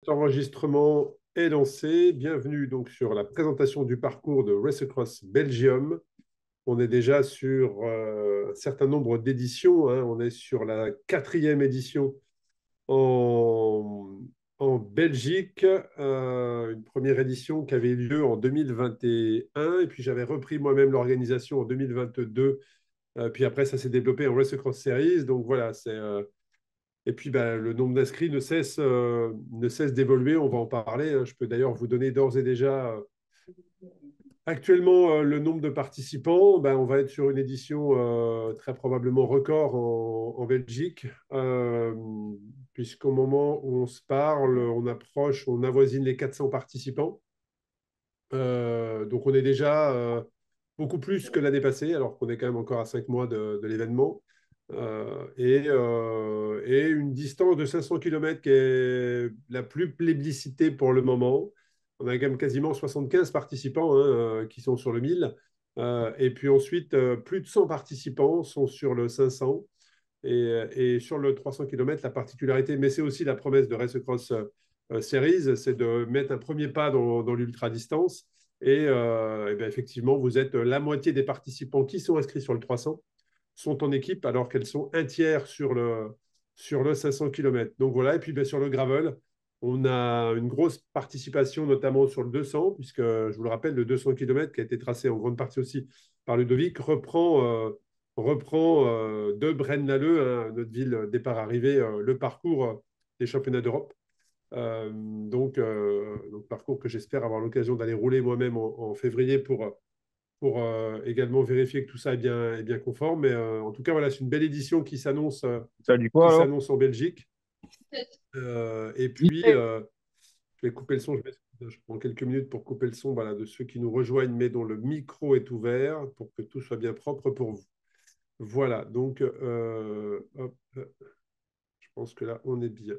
L'enregistrement est lancé. Bienvenue donc sur la présentation du parcours de Race Across Belgium. On est déjà sur un certain nombre d'éditions, hein. On est sur la 4e édition en, en Belgique, une première édition qui avait eu lieu en 2021. Et puis j'avais repris moi-même l'organisation en 2022. Puis après, ça s'est développé en Race Across Series. Donc voilà, et puis, le nombre d'inscrits ne cesse d'évoluer. On va en parler, hein. Je peux d'ailleurs vous donner d'ores et déjà actuellement le nombre de participants. On va être sur une édition très probablement record en Belgique, puisqu'au moment où on se parle, on avoisine les 400 participants. Donc, on est déjà beaucoup plus que l'année passée, alors qu'on est quand même encore à 5 mois de l'événement. Et une distance de 500 km qui est la plus plébiscitée pour le moment. On a quand même quasiment 75 participants, hein, qui sont sur le 1000. Et puis ensuite, plus de 100 participants sont sur le 500. Et sur le 300 km, la particularité, mais c'est aussi la promesse de Race Across Series, c'est de mettre un premier pas dans l'ultra-distance. Effectivement, vous êtes la moitié des participants qui sont inscrits sur le 300 sont en équipe, alors qu'elles sont un tiers sur le 500 km. Donc voilà, et puis sur le gravel, on a une grosse participation, notamment sur le 200, puisque je vous le rappelle, le 200 km, qui a été tracé en grande partie aussi par Ludovic, reprend de Braine-l'Alleud, hein, notre ville départ-arrivée, le parcours des championnats d'Europe. Donc, parcours que j'espère avoir l'occasion d'aller rouler moi-même en février pour également vérifier que tout ça est bien conforme. Mais en tout cas, voilà, c'est une belle édition Ça dit quoi qui alors? s'annonce en Belgique. Et puis, Yeah. je vais couper le son. Je prends quelques minutes pour couper le son, voilà, de ceux qui nous rejoignent, mais dont le micro est ouvert pour que tout soit bien propre pour vous. Voilà, donc, hop, je pense que là, on est bien.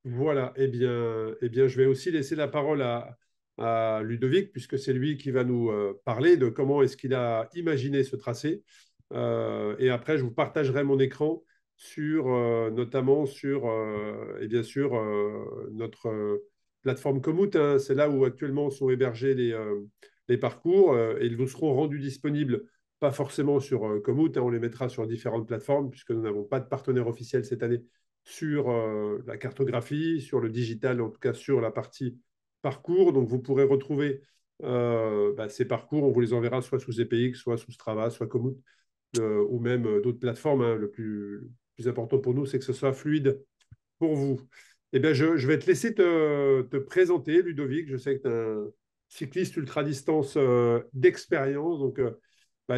Voilà, eh bien, je vais aussi laisser la parole à Ludovic, puisque c'est lui qui va nous parler de comment est-ce qu'il a imaginé ce tracé. Et après, je vous partagerai mon écran notamment sur, et bien sûr, notre plateforme Komoot, hein. C'est là où actuellement sont hébergés les parcours, et ils vous seront rendus disponibles, pas forcément sur Komoot, hein. On les mettra sur différentes plateformes, puisque nous n'avons pas de partenaire officiel cette année sur la cartographie, sur le digital, en tout cas sur la partie parcours. Donc, vous pourrez retrouver ces parcours. On vous les enverra soit sous EPX, soit sous Strava, soit Komoot, ou même d'autres plateformes, hein. Le plus important pour nous, c'est que ce soit fluide pour vous. Eh bien, je vais te laisser te présenter, Ludovic. Je sais que tu es un cycliste ultra-distance d'expérience. Donc,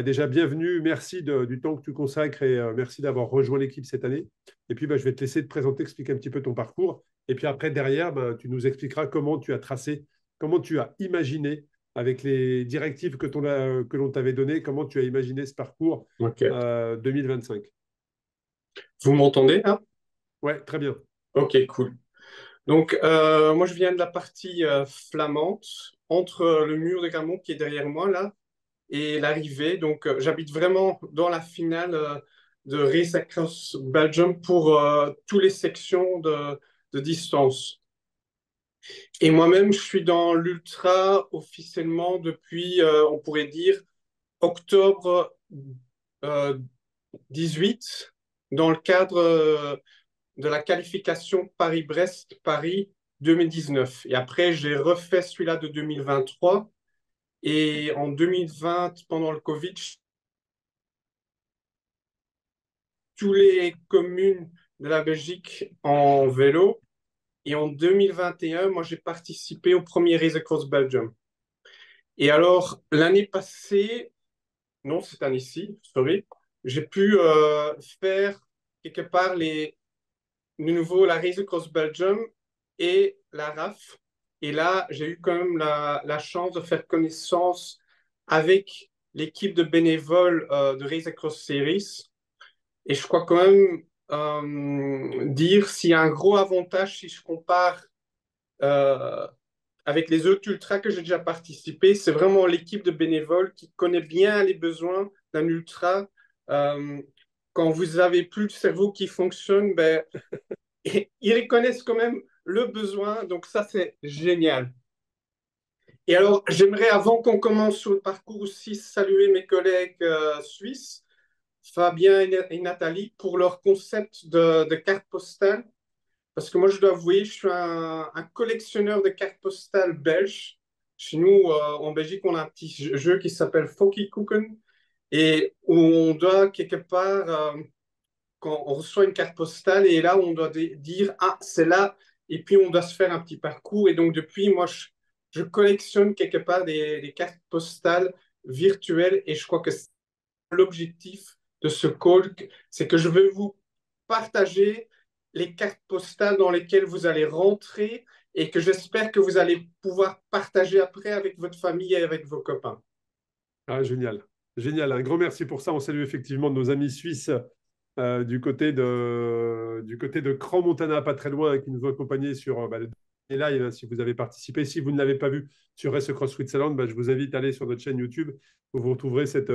déjà, bienvenue. Merci du temps que tu consacres et merci d'avoir rejoint l'équipe cette année. Et puis, je vais te laisser te présenter, expliquer un petit peu ton parcours. Et puis après, derrière, tu nous expliqueras comment tu as tracé, comment tu as imaginé, avec les directives que l'on t'avait données, comment tu as imaginé ce parcours Ok. 2025. Vous m'entendez là? Ouais, très bien. Ok, cool. Donc, moi, je viens de la partie flamande, entre le mur de Grammont qui est derrière moi là et l'arrivée. Donc, j'habite vraiment dans la finale de Race Across Belgium pour toutes les sections de distance. Et moi-même, je suis dans l'ultra officiellement depuis, on pourrait dire, octobre euh, 18, dans le cadre de la qualification Paris-Brest-Paris 2019. Et après, j'ai refait celui-là de 2023. Et en 2020, pendant le Covid, toutes les communes de la Belgique en vélo. Et en 2021, moi, j'ai participé au premier Race Across Belgium. Et alors, l'année passée, non, cette année-ci, sorry, j'ai pu faire quelque part de nouveau la Race Across Belgium et la RAF. Et là, j'ai eu quand même la chance de faire connaissance avec l'équipe de bénévoles de Race Across Series. Et je crois quand même dire s'il y a un gros avantage si je compare euh, avec les autres ultras que j'ai déjà participé, c'est vraiment l'équipe de bénévoles qui connaît bien les besoins d'un ultra. Euh, Quand vous avez plus le cerveau qui fonctionne, ben, ils reconnaissent quand même le besoin. Donc ça, c'est génial. Et alors, j'aimerais, avant qu'on commence sur le parcours aussi, saluer mes collègues suisses, Fabien et Nathalie, pour leur concept de carte postale. Parce que moi, je dois avouer, je suis un collectionneur de cartes postales belges. Chez nous, en Belgique, on a un petit jeu qui s'appelle Foki Kuchen et où on doit quelque part, quand on reçoit une carte postale, et là, on doit dire, ah, c'est là, et puis on doit se faire un petit parcours. Et donc, depuis, moi, je collectionne quelque part des cartes postales virtuelles, et je crois que c'est l'objectif de ce call, c'est que je veux vous partager les cartes postales dans lesquelles vous allez rentrer et que j'espère que vous allez pouvoir partager après avec votre famille et avec vos copains. Ah, génial. Génial. Un grand merci pour ça. On salue effectivement nos amis suisses du côté de Crans-Montana, pas très loin, qui nous ont accompagnés sur le dernier live, hein, si vous avez participé. Si vous ne l'avez pas vu sur Race Across Switzerland, je vous invite à aller sur notre chaîne YouTube où vous retrouverez cette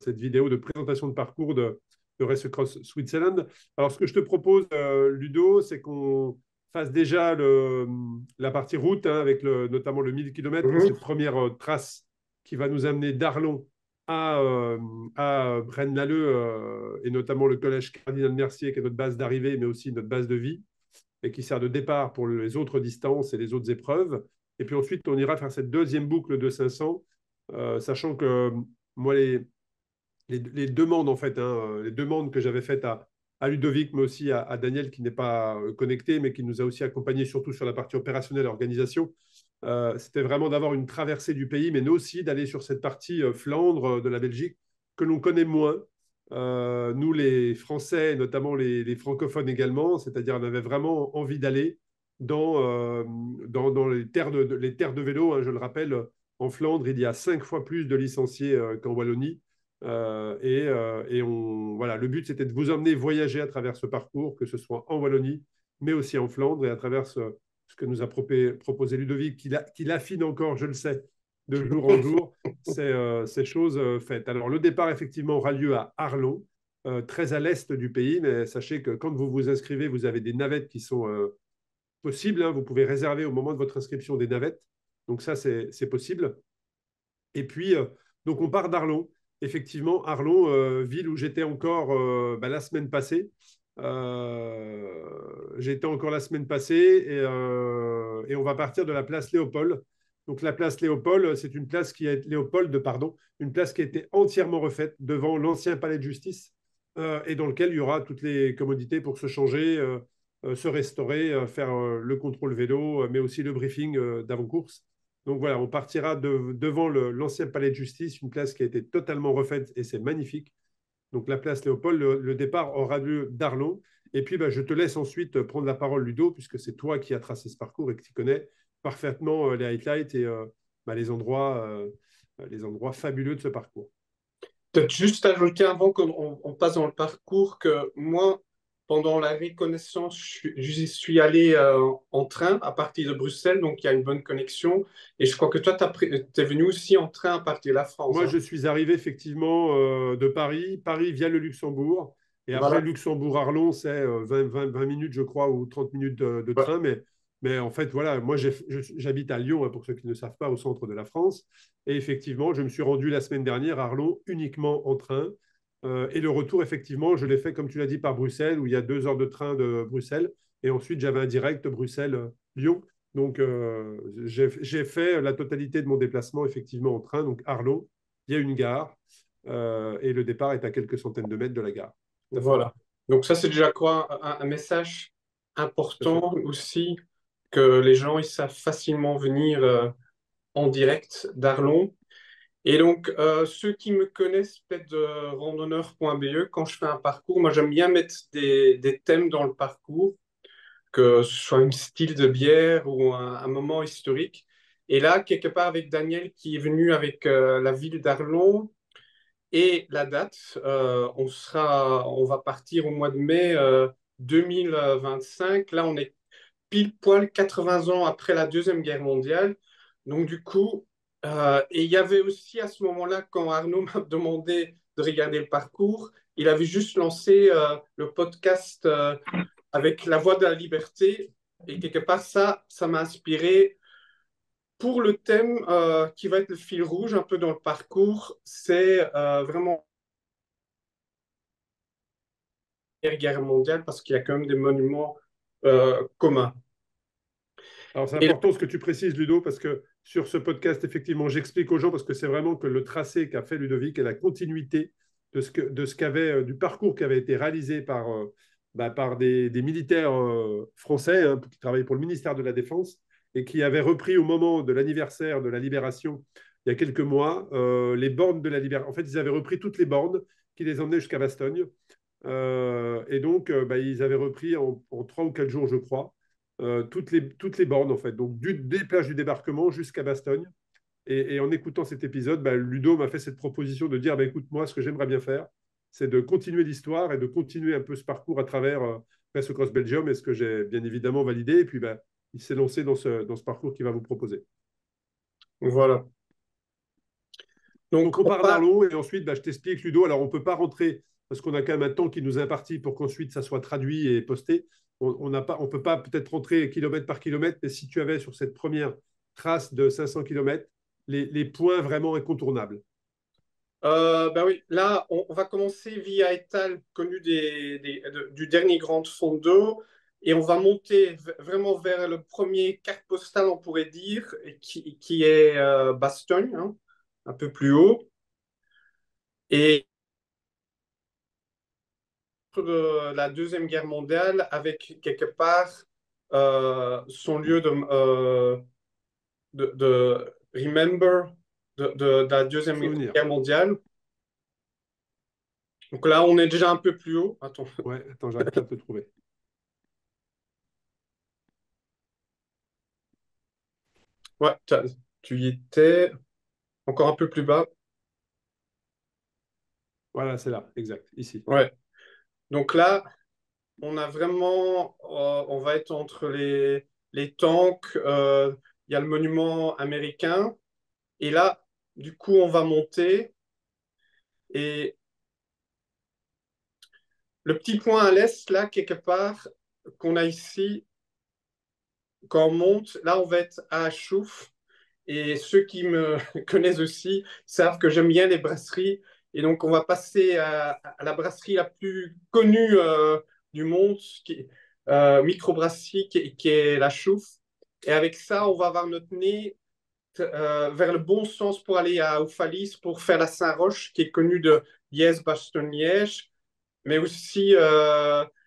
vidéo de présentation de parcours de Race Across Switzerland. Alors, ce que je te propose, Ludo, c'est qu'on fasse déjà la partie route, hein, avec notamment le 1000 km, cette première trace qui va nous amener d'Arlon à Braine-l'Alleud et notamment le collège Cardinal Mercier, qui est notre base d'arrivée, mais aussi notre base de vie, et qui sert de départ pour les autres distances et les autres épreuves. Et puis ensuite, on ira faire cette deuxième boucle de 500, sachant que moi, les demandes, en fait, hein, les demandes que j'avais faites à Ludovic, mais aussi à Daniel, qui n'est pas connecté, mais qui nous a aussi accompagnés, surtout sur la partie opérationnelle et organisation. C'était vraiment d'avoir une traversée du pays, mais nous aussi d'aller sur cette partie Flandre de la Belgique que l'on connaît moins. Nous, les Français, notamment les francophones également, c'est-à-dire on avait vraiment envie d'aller dans les terres de vélo, hein, je le rappelle, en Flandre, il y a 5 fois plus de licenciés qu'en Wallonie. Voilà, le but, c'était de vous emmener voyager à travers ce parcours, que ce soit en Wallonie, mais aussi en Flandre, et à travers ce que nous a proposé Ludovic, qu'il affine encore, je le sais, de jour en jour, ces choses faites. Alors, le départ, effectivement, aura lieu à Arlon, très à l'est du pays, mais sachez que quand vous vous inscrivez, vous avez des navettes qui sont possibles, hein. Vous pouvez réserver au moment de votre inscription des navettes. Donc ça, c'est possible. Et puis, donc on part d'Arlon. Effectivement, Arlon, ville où j'étais encore la semaine passée. J'étais encore la semaine passée et on va partir de la place Léopold. Donc la place Léopold, c'est une place qui a été Léopold, pardon, une place qui a été entièrement refaite devant l'ancien palais de justice et dans lequel il y aura toutes les commodités pour se changer, se restaurer, faire le contrôle vélo, mais aussi le briefing d'avant-course. Donc voilà, on partira devant l'ancien palais de justice, une place qui a été totalement refaite et c'est magnifique. Donc la place Léopold, le départ aura lieu d'Arlon. Et puis je te laisse ensuite prendre la parole, Ludo, puisque c'est toi qui as tracé ce parcours et que tu connais parfaitement les highlights et les endroits fabuleux de ce parcours. Peut-être juste ajouter avant qu'on passe dans le parcours que moi, pendant la reconnaissance, j'y suis allé en train à partir de Bruxelles, donc il y a une bonne connexion. Et je crois que toi, tu es venu aussi en train à partir de la France. Moi, Hein. je suis arrivé effectivement de Paris, Paris via le Luxembourg. Et après, Voilà. Luxembourg-Arlon, c'est 20 minutes, je crois, ou 30 minutes de Ouais. train. Mais en fait, voilà, moi, j'habite à Lyon, hein, pour ceux qui ne savent pas, au centre de la France. Et effectivement, je me suis rendu la semaine dernière à Arlon uniquement en train. Et le retour, effectivement, je l'ai fait, comme tu l'as dit, par Bruxelles, où il y a 2 heures de train de Bruxelles. Et ensuite, j'avais un direct Bruxelles-Lyon. Donc, j'ai fait la totalité de mon déplacement, effectivement, en train, donc Arlon. Il y a une gare et le départ est à quelques centaines de mètres de la gare. Voilà. Donc ça, c'est déjà quoi un message Tout à fait. important aussi, que les gens ils savent facilement venir en direct d'Arlon. Et donc, ceux qui me connaissent peut-être de randonneur.be, quand je fais un parcours, moi j'aime bien mettre des thèmes dans le parcours, que ce soit un style de bière ou un moment historique. Et là, quelque part avec Daniel qui est venu avec la ville d'Arlon et la date, on va partir au mois de mai 2025. Là, on est pile poil 80 ans après la Deuxième Guerre mondiale. Donc, du coup, et il y avait aussi à ce moment-là, quand Arnaud m'a demandé de regarder le parcours, il avait juste lancé le podcast avec La Voix de la Liberté. Et quelque part, ça m'a inspiré pour le thème qui va être le fil rouge un peu dans le parcours. C'est vraiment la Première Guerre mondiale parce qu'il y a quand même des monuments communs. Alors, c'est Et important ce que tu précises, Ludo, parce que sur ce podcast, effectivement, j'explique aux gens, parce que c'est vraiment que le tracé qu'a fait Ludovic et la continuité de ce du parcours qui avait été réalisé par des militaires français qui travaillaient pour le ministère de la Défense et qui avaient repris au moment de l'anniversaire de la libération, il y a quelques mois, les bornes de la libération. En fait, ils avaient repris toutes les bornes qui les emmenaient jusqu'à Bastogne. Et donc, ils avaient repris en 3 ou 4 jours, je crois, toutes les bornes, en fait. Donc, des plages du débarquement jusqu'à Bastogne. Et en écoutant cet épisode, Ludo m'a fait cette proposition de dire, écoute, moi, ce que j'aimerais bien faire, c'est de continuer l'histoire et de continuer un peu ce parcours à travers Race Across Belgium, et ce que j'ai bien évidemment validé. Et puis, il s'est lancé dans ce parcours qu'il va vous proposer. voilà. Donc, Donc, on on part part. d'Arlon et ensuite, je t'explique, Ludo. Alors, on ne peut pas rentrer parce qu'on a quand même un temps qui nous est imparti pour qu'ensuite ça soit traduit et posté. On n'a pas, on peut pas peut-être rentrer kilomètre par kilomètre, mais si tu avais sur cette première trace de 500 kilomètres les points vraiment incontournables. Ben oui, là, on va commencer via Etal, connu du dernier Grand Fondo, et on va monter vraiment vers le premier carte postale, on pourrait dire, qui est Bastogne, hein, un peu plus haut. Et de la Deuxième Guerre mondiale, avec quelque part son lieu de remember de la Deuxième Souvenir. Guerre mondiale. Donc là, on est déjà un peu plus haut. Attends. Ouais, attends, j'arrive pas à te trouver. Ouais, tu y étais encore un peu plus bas. Voilà, c'est là, exact, ici. Ouais. Donc là, on a vraiment, on va être entre les tanks. Il y a le monument américain. Et là, du coup, on va monter. Et le petit point à l'est, là, quelque part, qu'on a ici, quand on monte, là, on va être à Chouf. Et ceux qui me connaissent aussi savent que j'aime bien les brasseries. Et donc, on va passer à la brasserie la plus connue du monde, microbrasserie, qui est la Chouffe. Et avec ça, on va avoir notre nez vers le bon sens pour aller à Oufalis, pour faire la Saint-Roch, qui est connue de Liège-Bastogne-Liège, mais aussi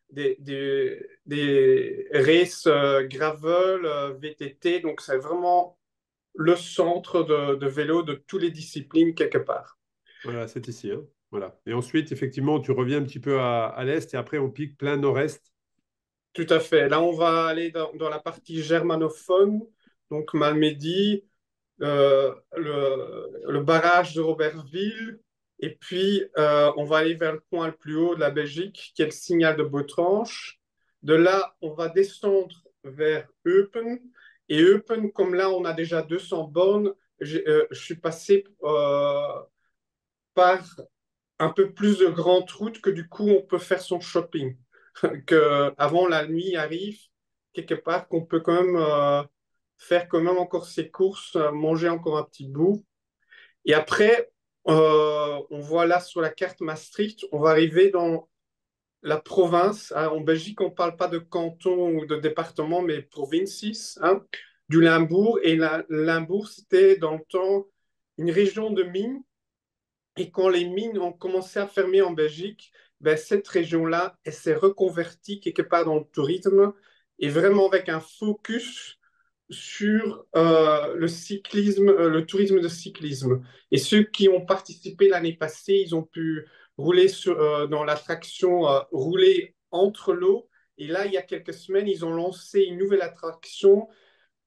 des races gravel, VTT. Donc, c'est vraiment le centre de vélo de toutes les disciplines quelque part. Voilà, c'est ici, hein. Voilà. Et ensuite, effectivement, tu reviens un petit peu à l'est et après, on pique plein nord-est. Tout à fait. Là, on va aller dans la partie germanophone, donc Malmedy, le barrage de Robertville, et puis on va aller vers le point le plus haut de la Belgique, qui est le signal de Botrange. De là, on va descendre vers Eupen. Et Eupen, comme là, on a déjà 200 bornes, je suis passé par un peu plus de grandes routes que du coup on peut faire son shopping. Que avant la nuit arrive, quelque part qu'on peut quand même faire quand même encore ses courses, manger encore un petit bout. Et après, on voit là sur la carte Maastricht, on va arriver dans la province. Hein. En Belgique, on ne parle pas de canton ou de département, mais provinces, hein, du Limbourg. Et Limbourg, c'était dans le temps une région de mines et quand les mines ont commencé à fermer en Belgique, ben, cette région-là, elle s'est reconvertie quelque part dans le tourisme et vraiment avec un focus sur le cyclisme, le tourisme de cyclisme. Et ceux qui ont participé l'année passée, ils ont pu rouler dans l'attraction rouler entre l'eau. Et là, il y a quelques semaines, ils ont lancé une nouvelle attraction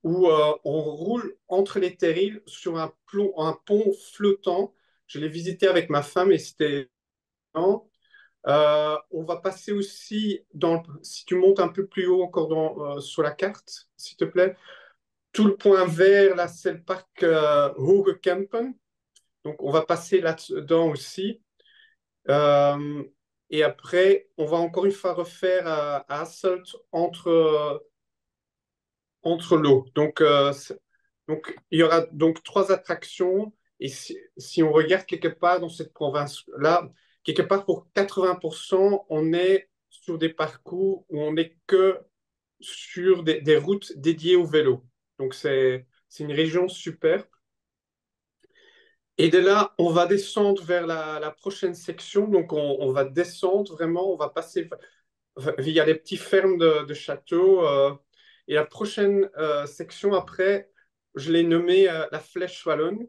où on roule entre les terrils sur un pont flottant. Je l'ai visité avec ma femme et c'était excellent. On va passer aussi, si tu montes un peu plus haut encore sur la carte, s'il te plaît, tout le point vert, là, c'est le parc Hoogekempen. Donc, on va passer là-dedans aussi. Euh, et après, on va encore une fois refaire à Hasselt entre entre l'eau. Donc, il y aura donc trois attractions. Et si on regarde quelque part dans cette province-là, quelque part pour 80%, on est sur des parcours où on n'est que sur des routes dédiées au vélo. Donc, c'est une région super. Et de là, on va descendre vers la prochaine section. Donc, on va descendre vraiment, on va passer via les petites fermes de châteaux. Et la prochaine section après, je l'ai nommée la Flèche Wallonne.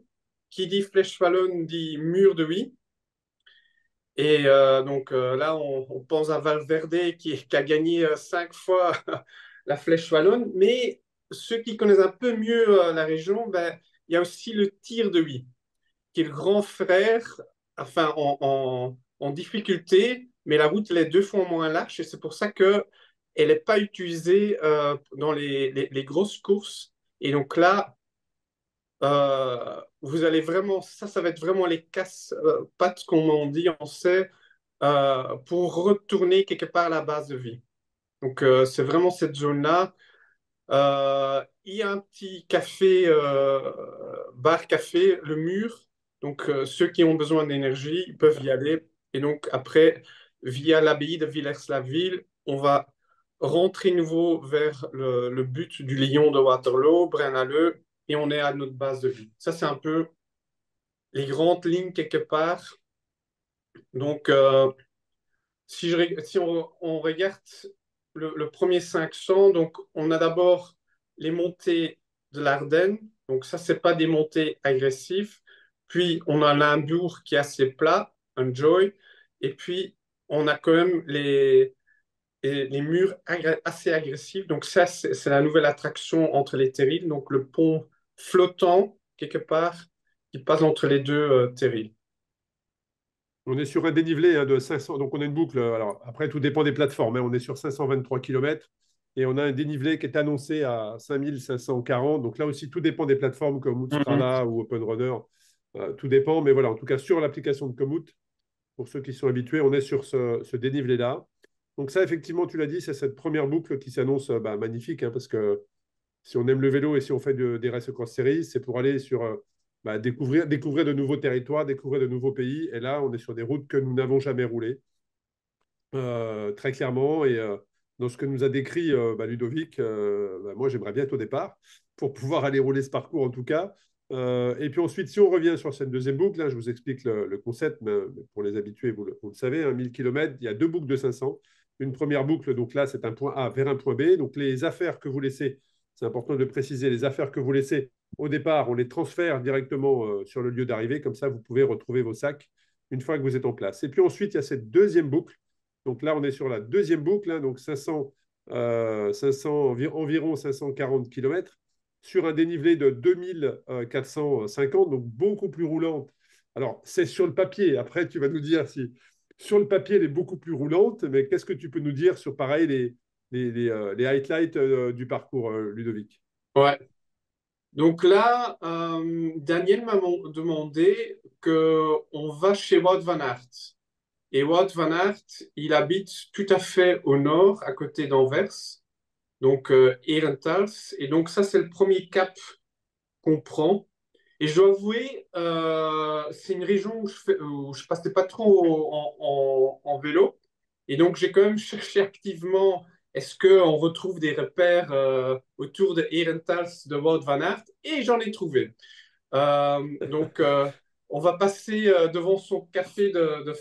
Qui dit Flèche Wallonne dit mur de Huy. Et donc là, on pense à Valverde qui a gagné 5 fois la Flèche Wallonne. Mais ceux qui connaissent un peu mieux la région, ben, il y a aussi le tir de Huy qui est le grand frère, enfin en difficulté, mais la route elle est 2 fois moins large et c'est pour ça que elle n'est pas utilisée dans les grosses courses. Et donc là, vous allez vraiment, ça va être vraiment les casse-pattes, comme on dit, on sait, pour retourner quelque part à la base de vie. Donc c'est vraiment cette zone-là. Il y a un petit café, bar-café, le mur. Donc, ceux qui ont besoin d'énergie, ils peuvent y aller. Et donc, après, via l'abbaye de Villers-la-Ville, on va rentrer nouveau vers le but du Lion de Waterloo, Braine-l'Alleud, et on est à notre base de vie. Ça, c'est un peu les grandes lignes quelque part. Donc, si on regarde le premier 500, donc on a d'abord les montées de l'Ardenne. Donc ça, c'est pas des montées agressives. Puis on a l'Indure qui est assez plat, un Joy. Et puis on a quand même les murs assez agressifs. Donc ça, c'est la nouvelle attraction entre les terrils. Donc le pont flottant, quelque part, qui passe entre les deux terrils. On est sur un dénivelé de 500. Donc, on a une boucle. Alors, après, tout dépend des plateformes, hein. On est sur 523 km et on a un dénivelé qui est annoncé à 5540. Donc, là aussi, tout dépend des plateformes comme Mhm. Strava ou OpenRunner. Tout dépend. Mais voilà, en tout cas, sur l'application de Komoot, pour ceux qui sont habitués, on est sur ce dénivelé-là. Donc, ça, effectivement, tu l'as dit, c'est cette première boucle qui s'annonce magnifique, hein, parce que si on aime le vélo et si on fait des races cross series, c'est pour aller sur découvrir de nouveaux territoires, découvrir de nouveaux pays. Et là, on est sur des routes que nous n'avons jamais roulées, très clairement. Et dans ce que nous a décrit Ludovic, moi, j'aimerais bien être au départ pour pouvoir aller rouler ce parcours en tout cas. Et puis ensuite, si on revient sur cette deuxième boucle, là, je vous explique le concept, mais pour les habitués, vous le savez, 1000 km, il y a deux boucles de 500. Une première boucle, donc là, c'est un point A vers un point B. Donc les affaires que vous laissez, c'est important de le préciser, les affaires que vous laissez au départ, on les transfère directement sur le lieu d'arrivée. Comme ça, vous pouvez retrouver vos sacs une fois que vous êtes en place. Et puis ensuite, il y a cette deuxième boucle. Donc là, on est sur la deuxième boucle, hein, donc 500 environ 540 km sur un dénivelé de 2450, donc beaucoup plus roulante. Alors, c'est sur le papier. Après, tu vas nous dire si sur le papier, elle est beaucoup plus roulante, mais qu'est-ce que tu peux nous dire sur, pareil, les highlights du parcours, Ludovic? Ouais. Donc là, Daniel m'a demandé que on va chez Wout van Aert. Et Wout van Aert, il habite tout à fait au nord, à côté d'Anvers, donc Herentals. Et donc ça, c'est le premier cap qu'on prend. Et je dois avouer, c'est une région où je passais pas trop en vélo. Et donc j'ai quand même cherché activement, est-ce qu'on retrouve des repères autour de Herentals de Wout van Aert? Et j'en ai trouvé. Donc, on va passer devant son café euh,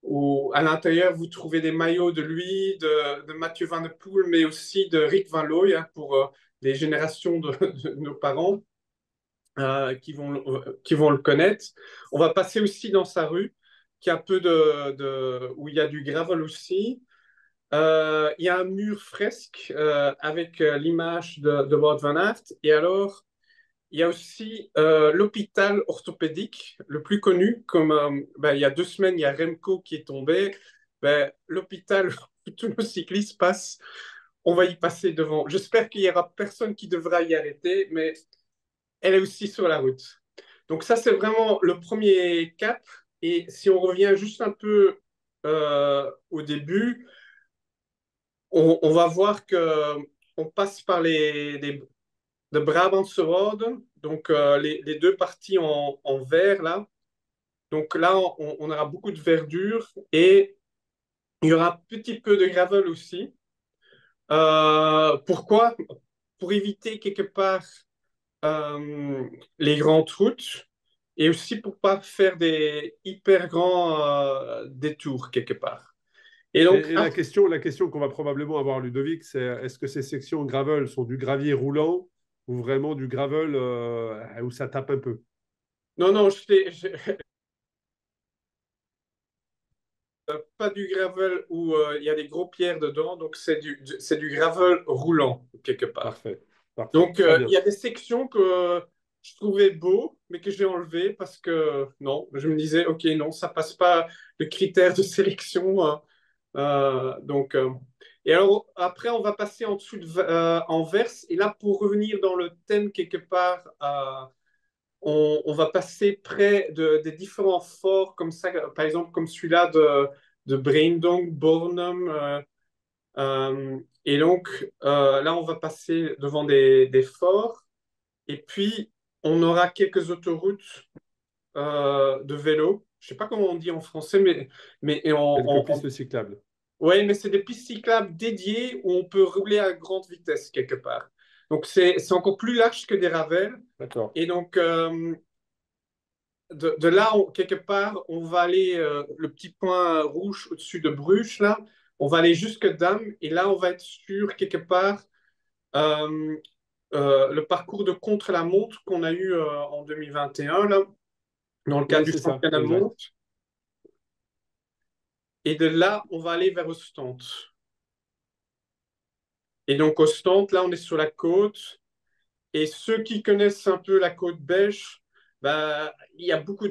où à l'intérieur, vous trouvez des maillots de lui, de Mathieu Van der Poel, mais aussi de Rick Van Looy, hein, pour les générations de nos parents qui vont le connaître. On va passer aussi dans sa rue, qui a un peu où il y a du gravel aussi. Il y a un mur fresque avec l'image de Wout van Aert. Et alors, il y a aussi l'hôpital orthopédique, le plus connu, comme ben, il y a 2 semaines, il y a Remco qui est tombé. Ben, l'hôpital où tous nos cyclistes passent, on va y passer devant. J'espère qu'il n'y aura personne qui devra y arrêter, mais elle est aussi sur la route. Donc ça, c'est vraiment le premier cap. Et si on revient juste un peu au début, on va voir que on passe par de Brabantse Rode, donc les deux parties en vert là. Donc là, on aura beaucoup de verdure et il y aura un petit peu de gravel aussi. Pourquoi? Pour éviter quelque part les grandes routes et aussi pour pas faire des hyper grands détours quelque part. Et donc, Et la question qu'on va probablement avoir, Ludovic, c'est est-ce que ces sections gravel sont du gravier roulant ou vraiment du gravel où ça tape un peu? non, non, pas du gravel où il y a des gros pierres dedans, donc c'est du gravel roulant quelque part. Parfait, parfait, Donc, très il bien. y a des sections que je trouvais beau, mais que j'ai enlevé parce que non, je me disais, ok, non, ça passe pas le critère de sélection. Donc, et alors après, on va passer en dessous en verse. Et là, pour revenir dans le thème quelque part, on va passer près des différents forts comme ça, par exemple comme celui-là de Braindonk, Bornum. Et donc, là, on va passer devant des forts. Et puis, on aura quelques autoroutes de vélo. Je sais pas comment on dit en français, mais Quelques pistes cyclables. ouais, mais c'est des pistes cyclables dédiées où on peut rouler à grande vitesse quelque part. Donc, c'est encore plus large que des ravels. D'accord. Et donc, de là, quelque part, on va aller, le petit point rouge au-dessus de Bruges, là, on va aller jusque Dam. Et là, on va être sur quelque part euh, le parcours de contre-la-montre qu'on a eu en 2021, là, dans le cadre Oui, du c'est ça, championnat de exact. montre. Et de là, on va aller vers Ostende. Et donc, Ostende, là, on est sur la côte. Et ceux qui connaissent un peu la côte belge, bah, il y a beaucoup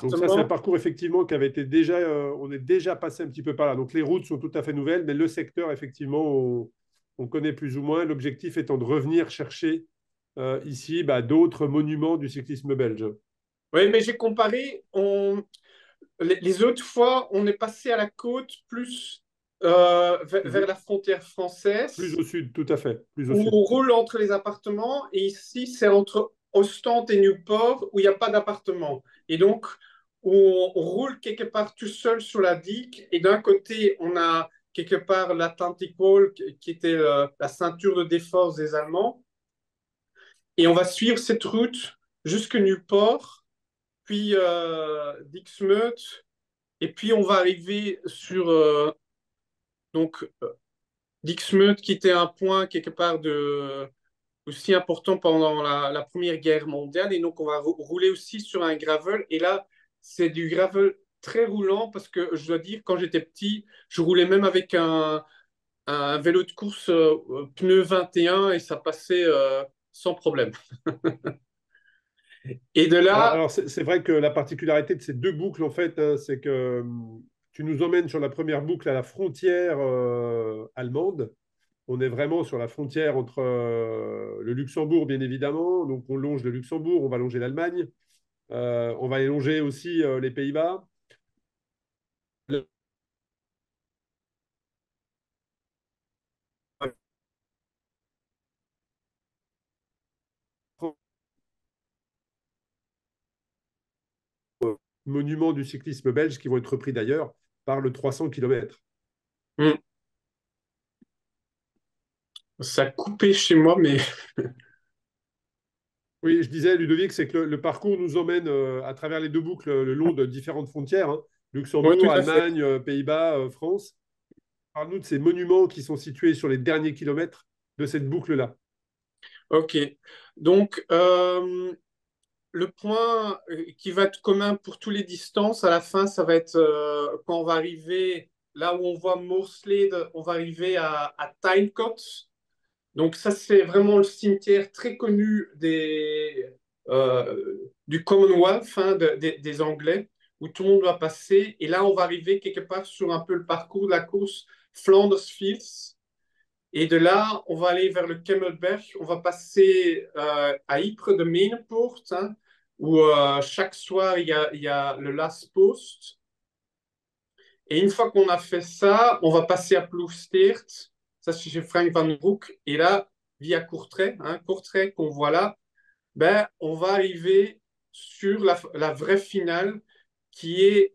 Donc ça, c'est un d'appartements. parcours effectivement qui avait été déjà, on est déjà passé un petit peu par là. Donc les routes sont tout à fait nouvelles, mais le secteur, effectivement, on connaît plus ou moins. L'objectif étant de revenir chercher ici bah, d'autres monuments du cyclisme belge. Oui, mais j'ai comparé. Les autres fois, on est passé à la côte plus vers Mhm. la frontière Plus française, au sud, tout à fait, plus au où sud. on roule entre les appartements. Et ici, c'est entre Ostende et Newport, où il n'y a pas d'appartement. Et donc, où on roule quelque part tout seul sur la digue. Et d'un côté, on a quelque part l'Atlantic Wall, qui était la ceinture de défense des Allemands. Et on va suivre cette route jusque Newport, puis Dixmude, et puis on va arriver sur donc Dixmude, qui était un point quelque part aussi important pendant la Première Guerre mondiale. Et donc on va rouler aussi sur un gravel. Et là, c'est du gravel très roulant parce que je dois dire, quand j'étais petit, je roulais même avec un vélo de course pneu 21 et ça passait sans problème. Et de là, Alors c'est vrai que la particularité de ces deux boucles, en fait, hein, c'est que tu nous emmènes sur la première boucle à la frontière allemande. On est vraiment sur la frontière entre le Luxembourg, bien évidemment. Donc, on longe le Luxembourg, on va longer l'Allemagne, on va aller longer aussi les Pays-Bas. Le monument du cyclisme belge qui vont être repris d'ailleurs par le 300 km. ça a coupé chez moi, mais Oui, je disais, Ludovic, c'est que le parcours nous emmène à travers les deux boucles le long de différentes frontières, hein. oui, tout Luxembourg, à fait. Allemagne, Pays-Bas, France. Parle-nous de ces monuments qui sont situés sur les derniers kilomètres de cette boucle-là. Ok. Donc, le point qui va être commun pour toutes les distances, à la fin, ça va être quand on va arriver là où on voit Moorslede, on va arriver à Tynecote. Donc, ça, c'est vraiment le cimetière très connu du Commonwealth, hein, des Anglais, où tout le monde va passer. Et là, on va arriver quelque part sur un peu le parcours de la course Flanders Fields. Et de là, on va aller vers le Kemmelberg. On va passer à Ypres de Meenepoort, hein, où chaque soir, il y a le last post. Et une fois qu'on a fait ça, on va passer à Ploegsteert. Ça, c'est chez Frank Van Broek. Et là, via Courtrai, hein, Courtrai qu'on voit là, ben, on va arriver sur la vraie finale qui est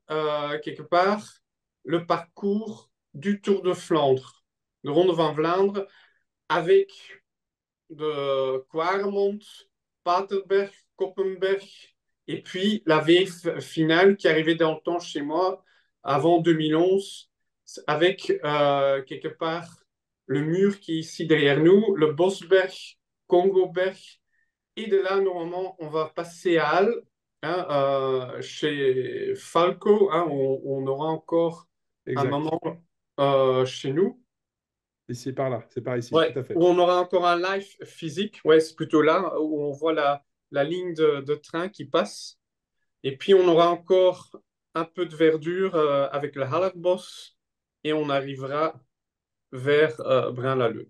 quelque part le parcours du Tour de Flandre, de Ronde van Vlaanderen, avec de Quaremont, Paterberg, Koppenberg, et puis la VF finale qui arrivait dans le temps chez moi avant 2011, avec quelque part le mur qui est ici derrière nous, le Bosberg, Congoberg, et de là, normalement, on va passer à Halle, hein, chez Falco, hein, on aura encore un Exact. moment chez nous. Ici, par là. C'est par ici, tout Ouais, à fait. où on aura encore un live physique. Ouais, c'est plutôt là où on voit la ligne de train qui passe. Et puis, on aura encore un peu de verdure avec le Hallerbos et on arrivera vers Braine-l'Alleud.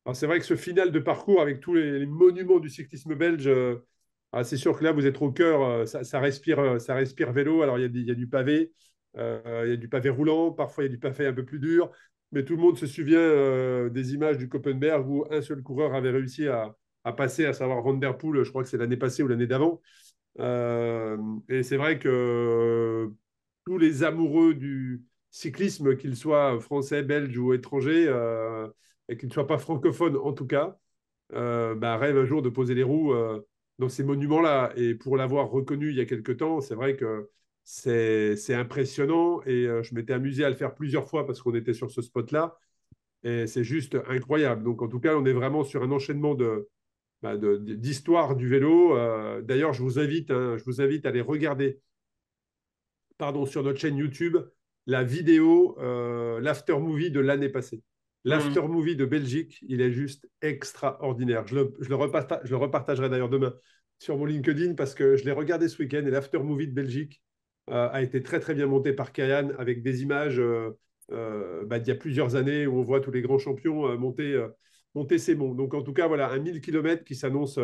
Alors, c'est vrai que ce final de parcours avec tous les monuments du cyclisme belge, c'est sûr que là, vous êtes au cœur, ça respire vélo. Alors, il y a du pavé, il y a du pavé roulant, parfois il y a du pavé un peu plus dur, mais tout le monde se souvient des images du Koppenberg où un seul coureur avait réussi à passer, à savoir Van der Poel, je crois que c'est l'année passée ou l'année d'avant. Euh, et c'est vrai que tous les amoureux du cyclisme, qu'ils soient français, belges ou étrangers, et qu'ils ne soient pas francophones en tout cas, rêvent un jour de poser les roues dans ces monuments-là. Et pour l'avoir reconnu il y a quelque temps, c'est vrai que c'est impressionnant. Et je m'étais amusé à le faire plusieurs fois parce qu'on était sur ce spot-là. Et c'est juste incroyable. Donc en tout cas, on est vraiment sur un enchaînement d'histoire du vélo. D'ailleurs, je vous invite à aller regarder, pardon, sur notre chaîne YouTube la vidéo, l'after movie de l'année passée. Hmm. L'after movie de Belgique, il est juste extraordinaire. Je le repartagerai d'ailleurs demain sur mon LinkedIn parce que je l'ai regardé ce week-end et l'after movie de Belgique a été très très bien monté par Kayan avec des images d'il y a plusieurs années où on voit tous les grands champions monter ces monts. Donc en tout cas, voilà, un 1000 km qui s'annonce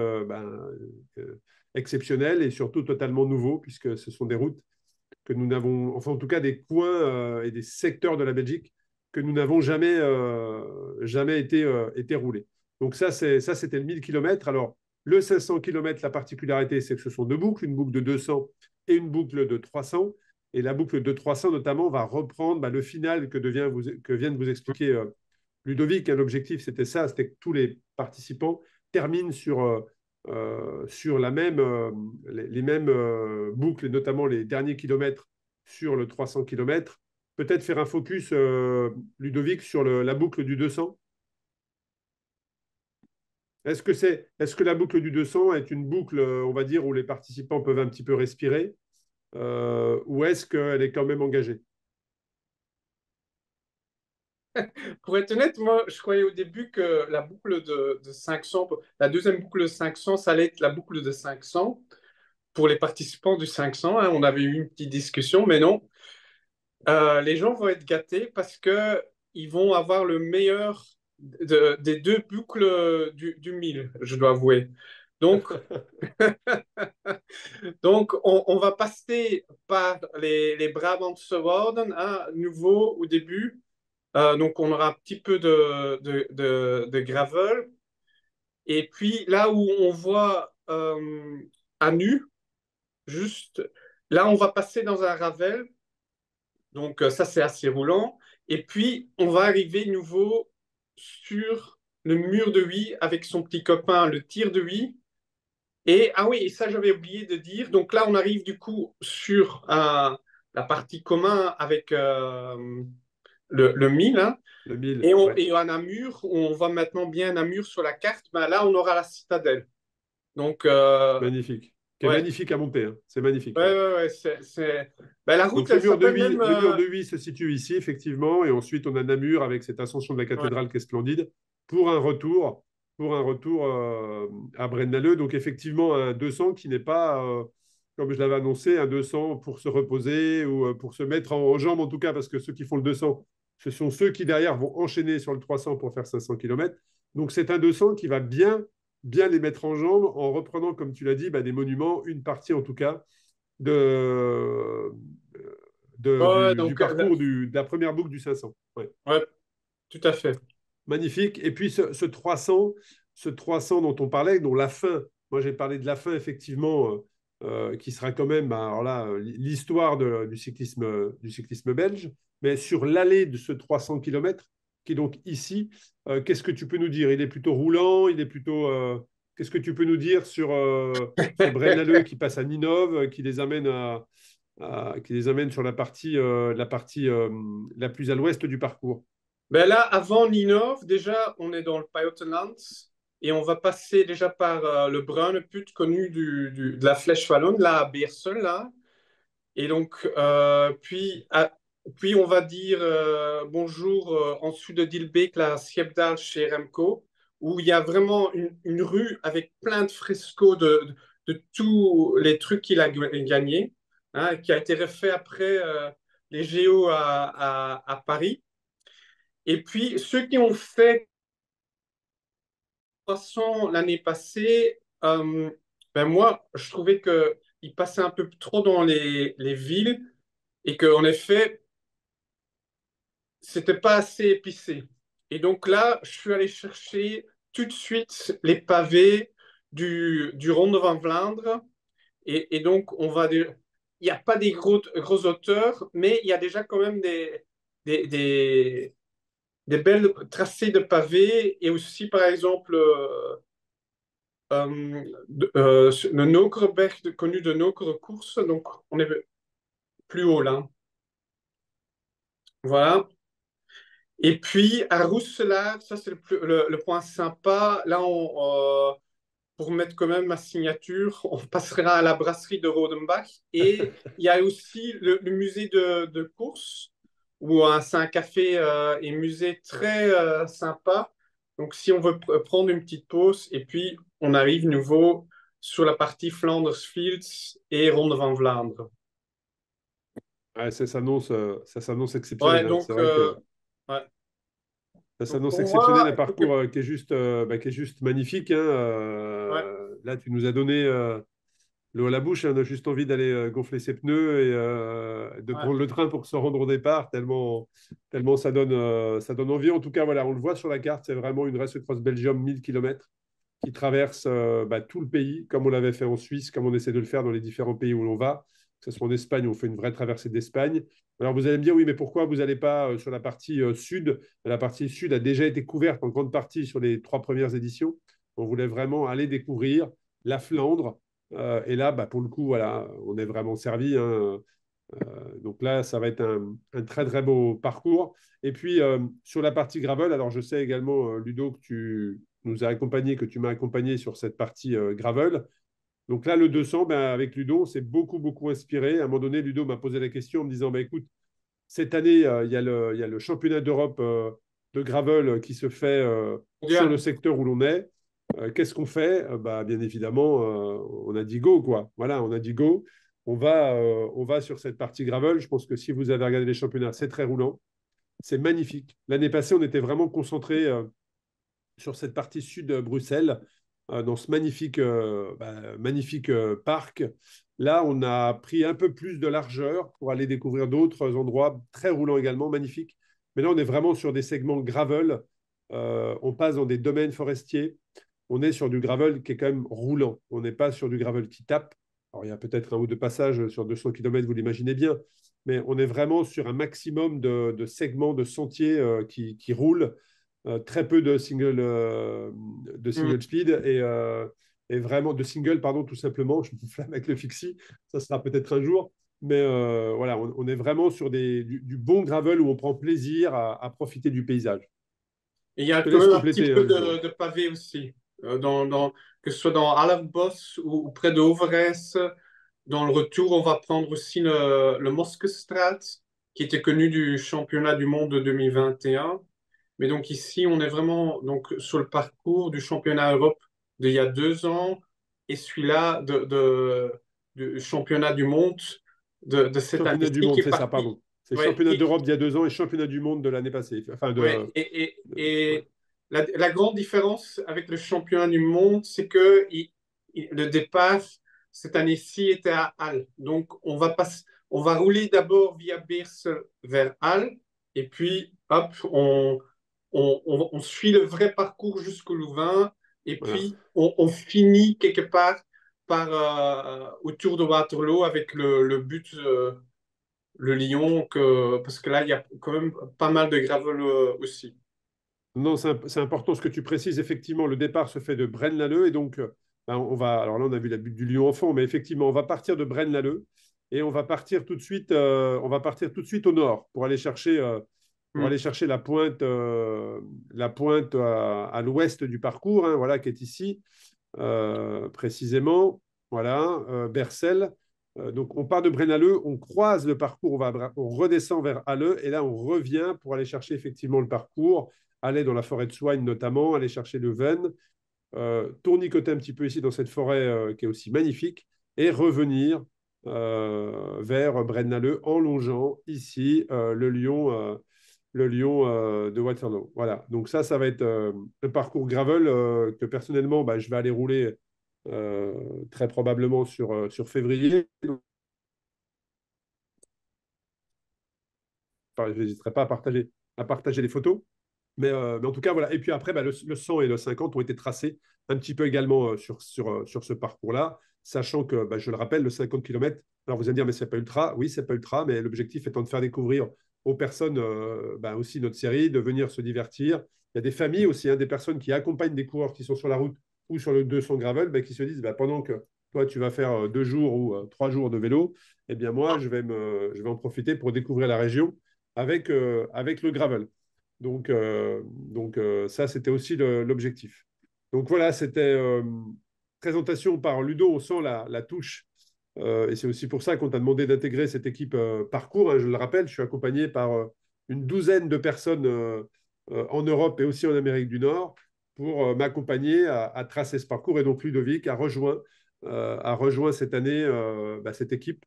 exceptionnel et surtout totalement nouveau puisque ce sont des routes que nous n'avons, enfin en tout cas des coins et des secteurs de la Belgique que nous n'avons jamais été roulés. Donc ça, c'était le 1000 km. Alors, le 500 km, la particularité, c'est que ce sont deux boucles, une boucle de 200 et une boucle de 300. Et la boucle de 300, notamment, va reprendre le final que vient de vous expliquer Ludovic. L'objectif, c'était ça, c'était que tous les participants terminent sur les mêmes boucles, et notamment les derniers kilomètres sur le 300 km. Peut-être faire un focus, Ludovic, sur la boucle du 200. Est-ce que la boucle du 200 est une boucle, on va dire, où les participants peuvent un petit peu respirer, ou est-ce qu'elle est quand même engagée? Pour être honnête, moi, je croyais au début que la boucle de 500, la deuxième boucle de 500, ça allait être la boucle de 500 pour les participants du 500. Hein. On avait eu une petite discussion, mais non. Les gens vont être gâtés parce que ils vont avoir le meilleur des deux boucles du 1000, je dois avouer. Donc, on va passer par les Brabantse Wouden, hein, nouveau au début. Donc, on aura un petit peu de gravel. Et puis, là où on voit à nu, juste là, on va passer dans un ravel. Donc, ça, c'est assez roulant. Et puis, on va arriver nouveau sur le mur de Huy avec son petit copain, le tir de Huy. Et, ah oui, et ça, j'avais oublié de dire. Donc là, on arrive du coup sur la partie commun avec le 1000. Hein. Le 1000, ouais. Et à Namur, où on voit maintenant bien Namur sur la carte, ben là, on aura la citadelle. Donc, Magnifique. Qui est ouais. magnifique à monter, hein. C'est magnifique, Ouais, ouais. ouais, ouais. Ben, la route, Donc elle s'appelle même. Le mur de Huy se situe ici, effectivement, et ensuite on a Namur avec cette ascension de la Ouais. cathédrale qui est splendide pour un retour, à Braine-l'Alleud. Donc effectivement un 200 qui n'est pas, comme je l'avais annoncé, un 200 pour se reposer ou pour se mettre en jambes en tout cas, parce que ceux qui font le 200, ce sont ceux qui derrière vont enchaîner sur le 300 pour faire 500 km. Donc c'est un 200 qui va bien, bien les mettre en jambes en reprenant, comme tu l'as dit, des monuments, une partie en tout cas, de, Ouais, du donc, parcours de la première boucle du 500. Ouais. ouais, tout à fait. Magnifique. Et puis ce 300 dont on parlait, dont la fin, moi j'ai parlé de la fin effectivement, qui sera quand même alors là, l'histoire du cyclisme belge, mais sur l'allée de ce 300 km, qui est donc ici, qu'est-ce que tu peux nous dire? Il est plutôt roulant, il est plutôt... qu'est-ce que tu peux nous dire sur ce Braine-l'Alleud qui passe à Ninove, qui les amène sur la partie la plus à l'ouest du parcours? Ben là, avant Ninov, déjà, on est dans le Pajottenland et on va passer déjà par le Bruineput connu de la Flèche Wallonne, là, à Beersel, là. Et donc, puis on va dire bonjour en dessous de Dilbeek, la Schepdaal chez Remco, où il y a vraiment une rue avec plein de frescoes de tous les trucs qu'il a gagnés, hein, qui a été refait après les JO à Paris. Et puis, ceux qui ont fait 300 l'année passée, ben moi, je trouvais qu'ils passaient un peu trop dans les villes et qu'en effet, c'était pas assez épicé. Et donc là, je suis allé chercher tout de suite les pavés du Ronde van Vlaanderen. Et donc, il n'y a pas des gros auteurs, mais il y a déjà quand même des, des, des belles tracés de pavés et aussi, par exemple, le Nokereberg, connu de Nokere Course. Donc, on est plus haut là. Voilà. Et puis, à Rousselard, ça c'est le point sympa. Là, pour mettre quand même ma signature, on passera à la brasserie de Rodenbach. Et il y a aussi le musée de course, où c'est un café et musée très sympa. Donc, si on veut prendre une petite pause, et puis on arrive nouveau sur la partie Flanders Fields et Ronde van Vlaanderen. Ouais, ça s'annonce Ouais, exceptionnel, hein. C'est vrai que ouais. ça Donc s'annonce pour exceptionnel, moi, un parcours qui est juste magnifique, hein. ouais, Là, tu nous as donné l'eau à la bouche, hein. On a juste envie d'aller gonfler ses pneus et de ouais. prendre le train pour se rendre au départ, tellement ça donne envie. En tout cas, voilà, on le voit sur la carte, c'est vraiment une Race Cross Belgium 1000 km qui traverse tout le pays, comme on l'avait fait en Suisse, comme on essaie de le faire dans les différents pays où l'on va. Que ce soit en Espagne, on fait une vraie traversée d'Espagne. Alors vous allez me dire, oui, mais pourquoi vous n'allez pas sur la partie sud? La partie sud a déjà été couverte en grande partie sur les 3 premières éditions. On voulait vraiment aller découvrir la Flandre. Et là, pour le coup, voilà, on est vraiment servi, hein. Donc là, ça va être un très, très beau parcours. Et puis, sur la partie gravel, alors je sais également, Ludo, que tu nous as accompagné, que tu m'as accompagné sur cette partie gravel. Donc là, le 200, avec Ludo, on s'est beaucoup, beaucoup inspiré. À un moment donné, Ludo m'a posé la question en me disant, écoute, cette année, il y a le championnat d'Europe de gravel qui se fait sur le Mondial. secteur où l'on est. Qu'est-ce qu'on fait? Bien évidemment, on a dit go, quoi. Voilà, on a dit go. On va sur cette partie gravel. Je pense que si vous avez regardé les championnats, c'est très roulant. C'est magnifique. L'année passée, on était vraiment concentré sur cette partie sud de Bruxelles, dans ce magnifique parc. Là, on a pris un peu plus de largeur pour aller découvrir d'autres endroits très roulants également, magnifiques. Mais là, on est vraiment sur des segments gravel. On passe dans des domaines forestiers. On est sur du gravel qui est quand même roulant. On n'est pas sur du gravel qui tape. Alors, il y a peut-être un ou deux passages sur 200 km, vous l'imaginez bien. Mais on est vraiment sur un maximum de segments, de sentiers qui roulent. Très peu de Mm. single speed et vraiment de single, pardon, tout simplement. Je me flamme avec le fixie, ça sera peut-être un jour. Mais voilà, on est vraiment sur du bon gravel où on prend plaisir à profiter du paysage. Et il y a Je te quand laisse même un petit compléter, peu hein, Ludo. de pavé aussi, que ce soit dans Allenbos ou près de Overijse. Dans le retour, on va prendre aussi le Moskestraat, qui était connu du championnat du monde de 2021. Mais donc ici, on est vraiment donc, sur le parcours du championnat Europe d'il y a 2 ans et celui-là du championnat du monde de cette Championnat du année-ci qui monde, est c'est ça, parti. pardon. C'est Ouais, championnat d'Europe d'il y a 2 ans et championnat du monde de l'année passée. Enfin, ouais, et ouais. la grande différence avec le championnat du monde, c'est que le départ cette année-ci était à Halle. Donc, on va rouler d'abord via Beers vers Halle et puis, hop, on suit le vrai parcours jusqu'au Louvain et Voilà. puis on finit quelque part autour de Waterloo avec le but, le Lyon, parce que là, il y a quand même pas mal de gravel aussi. Non, c'est important ce que tu précises. Effectivement, le départ se fait de Braine-l'Alleud et donc ben, on va. Alors là, on a vu la butte du Lion enfant, mais effectivement, on va partir de Braine-l'Alleud et on va partir tout de suite. On va partir tout de suite au nord pour Hmm. aller chercher la pointe à l'ouest du parcours, hein, voilà, qui est ici précisément. Voilà, Bercel. Donc on part de Braine-l'Alleud, on croise le parcours, on redescend vers Halle et là on revient pour aller chercher effectivement le parcours, aller dans la forêt de Soigne notamment, aller chercher le Ven, tournicoter un petit peu ici dans cette forêt qui est aussi magnifique et revenir vers Braine-l'Alleud en longeant ici le lion de Waterloo. Voilà, donc ça va être le parcours gravel que personnellement, bah, je vais aller rouler très probablement sur février. Enfin, je n'hésiterai pas à partager les photos. Mais en tout cas, voilà. Et puis après, bah, le 100 et le 50 ont été tracés un petit peu également sur ce parcours-là, sachant que, bah, je le rappelle, le 50 km, alors vous allez me dire, mais c'est pas ultra. Oui, c'est pas ultra, mais l'objectif étant de faire découvrir aux personnes bah, aussi notre série, de venir se divertir. Il y a des familles aussi, hein, des personnes qui accompagnent des coureurs qui sont sur la route ou sur le 200 gravel, bah, qui se disent, bah, pendant que toi, tu vas faire 2 jours ou 3 jours de vélo, eh bien moi, je vais en profiter pour découvrir la région avec le gravel. Donc ça, c'était aussi l'objectif. Donc voilà, c'était présentation par Ludo. On sent la touche. Et c'est aussi pour ça qu'on t'a demandé d'intégrer cette équipe parcours, hein. Je le rappelle, je suis accompagné par une douzaine de personnes en Europe et aussi en Amérique du Nord pour m'accompagner à tracer ce parcours. Et donc Ludovic a rejoint cette année bah, cette équipe.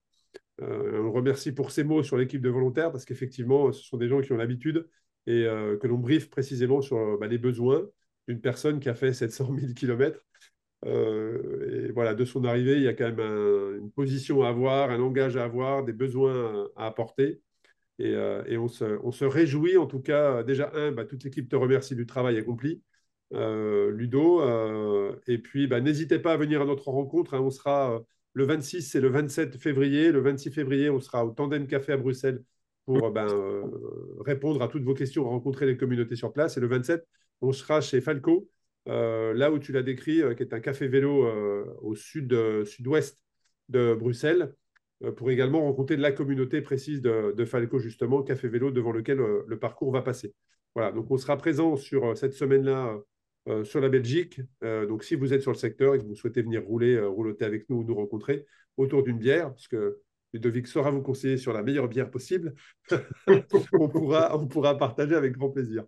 On remercie pour ces mots sur l'équipe de volontaires parce qu'effectivement, ce sont des gens qui ont l'habitude et que l'on briefe précisément sur bah, les besoins d'une personne qui a fait 700 000 kilomètres. Et voilà, de son arrivée, il y a quand même une position à avoir, un langage à avoir, des besoins à apporter. Et on se réjouit, en tout cas, déjà, bah, toute l'équipe te remercie du travail accompli, Ludo. Et puis, bah, n'hésitez pas à venir à notre rencontre, hein. On sera le 26 et le 27 février. Le 26 février, on sera au Tandem Café à Bruxelles pour ben, répondre à toutes vos questions, rencontrer les communautés sur place. Et le 27, on sera chez Falco, là où tu l'as décrit, qui est un café vélo au sud-ouest de Bruxelles pour également rencontrer la communauté précise de Falco, justement, Café Vélo, devant lequel le parcours va passer. Voilà, donc on sera présent sur cette semaine-là sur la Belgique. Donc si vous êtes sur le secteur et que vous souhaitez venir rouloter avec nous ou nous rencontrer autour d'une bière, parce que Ludovic saura vous conseiller sur la meilleure bière possible, on pourra partager avec grand plaisir.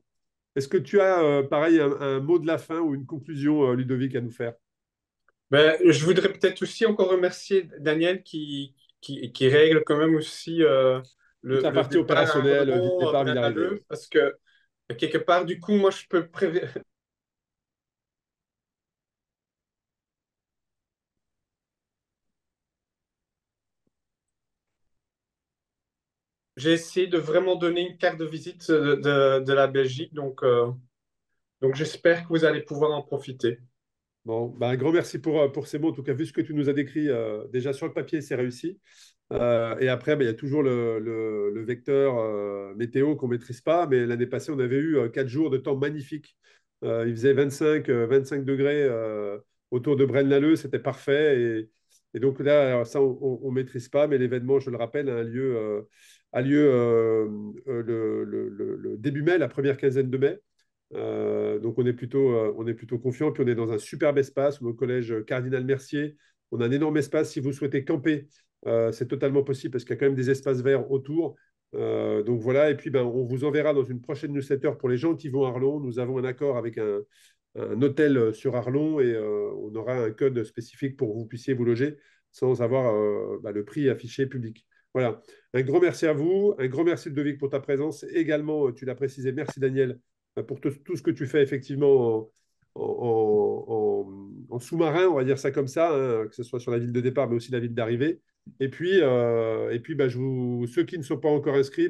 Est-ce que tu as, pareil, un mot de la fin ou une conclusion, Ludovic, à nous faire? Ben, je voudrais peut-être aussi encore remercier Daniel qui règle quand même aussi Toute la le partie départ à opérationnelle du Arlon, départ vers Villarrivé. Ouais. Halleux, parce que quelque part, du coup, moi, je peux j'ai essayé de vraiment donner une carte de visite de la Belgique, donc j'espère que vous allez pouvoir en profiter. Bon, bah, un grand merci pour ces mots. En tout cas, vu ce que tu nous as décrit, déjà sur le papier, c'est réussi. Et après, bah, il y a toujours le vecteur météo qu'on ne maîtrise pas. Mais l'année passée, on avait eu 4 jours de temps magnifique. Il faisait 25 degrés autour de Braine-l'Alleud. C'était parfait. Et donc là, alors ça, on ne maîtrise pas. Mais l'événement, je le rappelle, a lieu le début mai, la première quinzaine de mai. Donc on est plutôt confiant. Puis on est dans un superbe espace, au collège Cardinal Mercier. On a un énorme espace. Si vous souhaitez camper, c'est totalement possible parce qu'il y a quand même des espaces verts autour. Donc voilà. Et puis ben, on vous enverra dans une prochaine newsletter pour les gens qui vont à Arlon. Nous avons un accord avec un hôtel sur Arlon et on aura un code spécifique pour que vous puissiez vous loger sans avoir bah, le prix affiché public. Voilà. Un grand merci à vous. Un grand merci, Ludovic, pour ta présence. Également, tu l'as précisé, merci, Daniel, pour tout ce que tu fais effectivement en sous-marin, on va dire ça comme ça, hein, que ce soit sur la ville de départ, mais aussi la ville d'arrivée. Et puis ceux qui ne sont pas encore inscrits,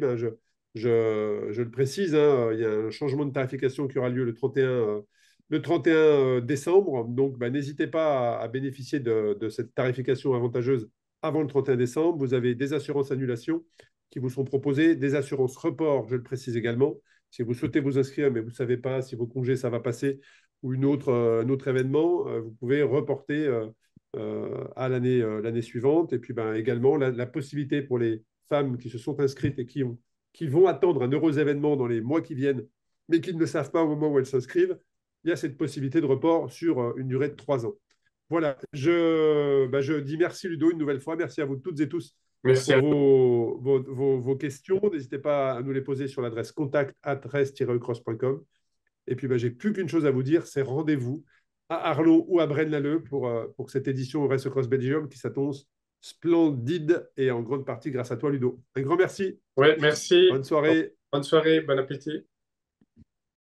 je le précise, hein, il y a un changement de tarification qui aura lieu le 31 décembre. Donc, n'hésitez pas à bénéficier de cette tarification avantageuse avant le 31 décembre. Vous avez des assurances annulation qui vous sont proposées, des assurances report, je le précise également. Si vous souhaitez vous inscrire, mais vous ne savez pas si vos congés, ça va passer, ou un autre événement, vous pouvez reporter à l'année suivante. Et puis également, la possibilité pour les femmes qui se sont inscrites et qui vont attendre un heureux événement dans les mois qui viennent, mais qui ne le savent pas au moment où elles s'inscrivent, il y a cette possibilité de report sur une durée de 3 ans. Voilà, je dis merci Ludo une nouvelle fois. Merci à vous toutes et tous Merci pour à vos questions. N'hésitez pas à nous les poser sur l'adresse contact@rest-ecross.com. Et puis, j'ai plus qu'une chose à vous dire, c'est rendez-vous à Arlon ou à Braine-l'Alleud pour cette édition Race Across Belgium qui s'annonce splendide et en grande partie grâce à toi, Ludo. Un grand merci. Ouais, merci. Bonne soirée. Bonne soirée, bon appétit.